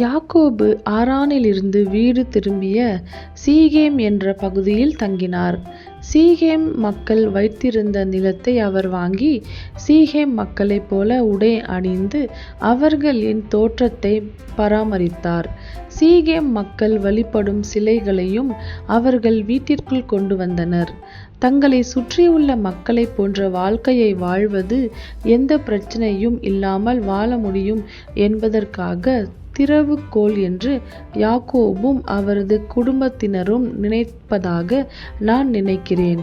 யாக்கோபு ஆரானிலிருந்து வீடு திரும்பிய சீகேம் என்ற பகுதியில் தங்கினார். சீகேம் மக்கள் வைத்திருந்த நிலத்தை அவர் வாங்கி சீகேம் மக்களைப் போல உடை அணிந்து அவர்களின் தோற்றத்தை பராமரித்தார். சீகேம் மக்கள் வழிபடும் சிலைகளையும் அவர்கள் வீட்டிற்குள் கொண்டு வந்தனர். தங்களை சுற்றியுள்ள மக்களை போன்ற வாழ்க்கையை வாழ்வது எந்த பிரச்சனையும் இல்லாமல் வாழ முடியும் என்பதற்காக திறவுகோல் என்று யாக்கோபும் அவரது குடும்பத்தினரும் நினைப்பதாக நான் நினைக்கிறேன்.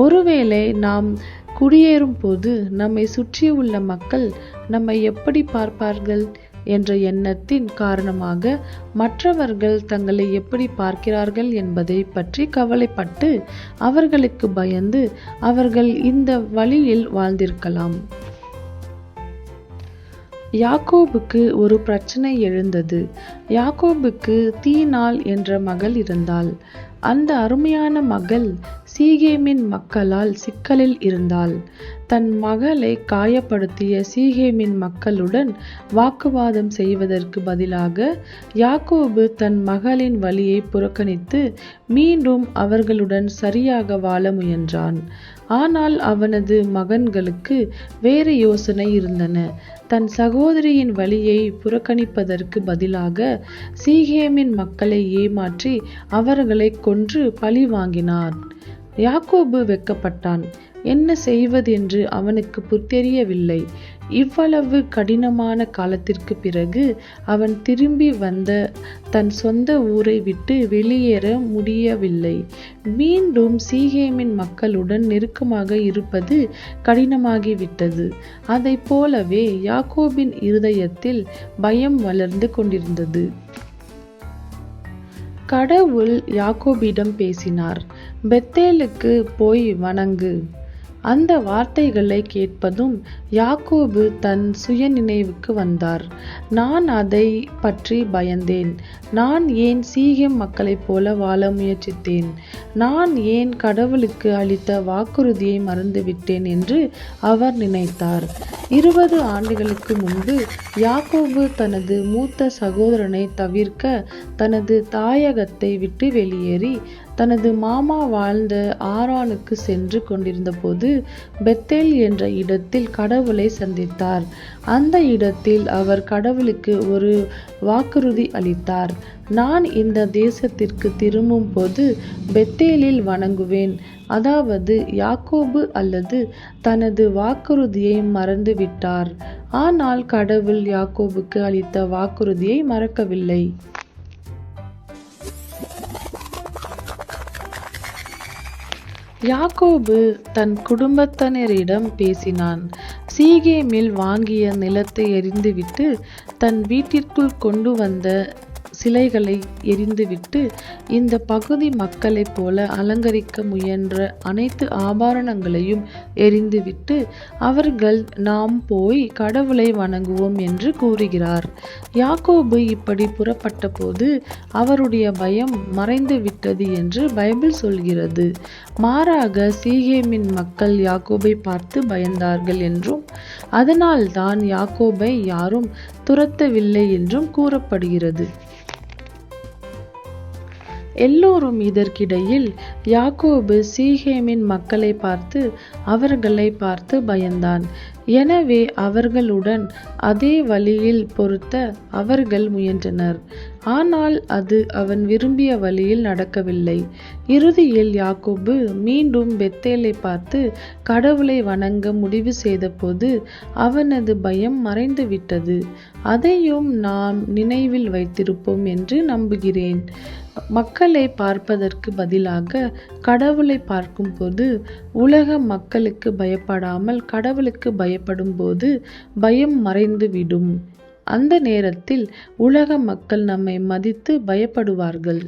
ஒருவேளை நாம் குடியேறும் போது நம்மை சுற்றியுள்ள மக்கள் நம்மை எப்படி பார்ப்பார்கள் என்ற எண்ணத்தின் காரணமாக மற்றவர்கள் தங்களை எப்படி பார்க்கிறார்கள் என்பதை பற்றி கவலைப்பட்டு அவர்களுக்கு பயந்து அவர்கள் இந்த வழியில் வாழ்ந்திருக்கலாம். யாக்கோபுக்கு ஒரு பிரச்சனை எழுந்தது. யாக்கோபுக்கு தீனாள் என்ற மகள் இருந்தாள். அந்த அருமையான மகள் சீகேமின் மக்களால் சிக்கலில் இருந்தாள். தன் மகளை காயப்படுத்திய சீகேமின் மக்களுடன் வாக்குவாதம் செய்வதற்கு பதிலாக யாக்கோபு தன் மகளின் வழியை புறக்கணித்து மீண்டும் அவர்களுடன் சரியாக வாழ முயன்றான். ஆனால் அவனது மகன்களுக்கு வேறு யோசனை இருந்தன. தன் சகோதரியின் வழியை புறக்கணிப்பதற்கு பதிலாக சீகேமின் மக்களை ஏமாற்றி அவர்களை கொன்று பழி வாங்கினான். யாக்கோபு வெட்கப்பட்டான். என்ன செய்வதென்று அவனுக்கு தெரியவில்லை. இவ்வளவு கடினமான காலத்திற்கு பிறகு அவன் திரும்பி வந்த தன் சொந்த ஊரை விட்டு வெளியேற முடியவில்லை. மீண்டும் சீகேமின் மக்களுடன் நெருக்கமாக இருப்பது கடினமாகிவிட்டது. அதை போலவே யாக்கோபின் இருதயத்தில் பயம் வளர்ந்து கொண்டிருந்தது. கடவுள் யாக்கோபிடம் பேசினார். பெத்தேலுக்கு போய் வணங்கு. அந்த வார்த்தைகளை கேட்பதும் யாக்கோபு தன் சுய நினைவுக்கு வந்தார். நான் அதை பற்றி பயந்தேன். நான் ஏன் சீகேம் மக்களைப் போல வாழ முயற்சித்தேன்? நான் ஏன் கடவுளுக்கு அளித்த வாக்குறுதியை மறந்துவிட்டேன் என்று அவர் நினைத்தார். 20 ஆண்டுகளுக்கு முன்பு யாக்கோபு தனது மூத்த சகோதரனை தவிர்க்க தனது தாயகத்தை விட்டு வெளியேறி தனது மாமா வாழ்ந்த ஆரானுக்கு சென்று கொண்டிருந்த போது பெத்தேல் என்ற இடத்தில் கடவுளை சந்தித்தார். அந்த இடத்தில் அவர் கடவுளுக்கு ஒரு வாக்குறுதி அளித்தார். நான் இந்த தேசத்திற்கு திரும்பும் போது பெத்தேலில் வணங்குவேன். அதாவது யாக்கோபு அல்லது தனது வாக்குறுதியை மறந்து விட்டார். ஆனால் கடவுள் யாக்கோபுக்கு அளித்த வாக்குறுதியை மறக்கவில்லை. யாக்கோபு தன் குடும்பத்தினரிடம் பேசினான். சீகேமில் வாங்கிய நிலத்தை எறிந்துவிட்டு தன் வீட்டிற்குள் கொண்டு வந்த சிலைகளை எரிந்துவிட்டு இந்த பகுதி மக்களைப் போல அலங்கரிக்க முயன்ற அனைத்து ஆபரணங்களையும் எரிந்துவிட்டு அவர்கள் நாம் போய் கடவுளை வணங்குவோம் என்று கூறுகிறார். யாக்கோபு இப்படி புறப்பட்ட போது அவருடைய பயம் மறைந்து விட்டது என்று பைபிள் சொல்கிறது. மாறாக சீகேமின் மக்கள் யாக்கோபை பார்த்து பயந்தார்கள் என்றும் அதனால்தான் யாக்கோபை யாரும் துரத்தவில்லை என்றும் கூறப்படுகிறது. எல்லோரும் இதற்கிடையில் யாக்கோபு சீகேமின் மக்களை பார்த்து அவர்களை பார்த்து பயந்தான். எனவே அவர்களுடன் அதே வழியில் பொருத்த அவர்கள் முயன்றனர். ஆனால் அது அவன் விரும்பிய வழியில் நடக்கவில்லை. இறுதியில் யாக்கோபு மீண்டும் பெத்தேலை பார்த்து கடவுளை வணங்க முடிவு செய்தபோது அவனது பயம் மறைந்து விட்டது. அதையும் நாம் நினைவில் வைத்திருப்போம் என்று நம்புகிறேன். மக்களை பார்ப்பதற்கு பதிலாக கடவுளை பார்க்கும்போது உலக மக்களுக்கு பயப்படாமல் கடவுளுக்கு பயப்படும் போது பயம் மறைந்துவிடும். அந்த நேரத்தில் உலக மக்கள் நம்மை மதித்து பயப்படுவார்கள்.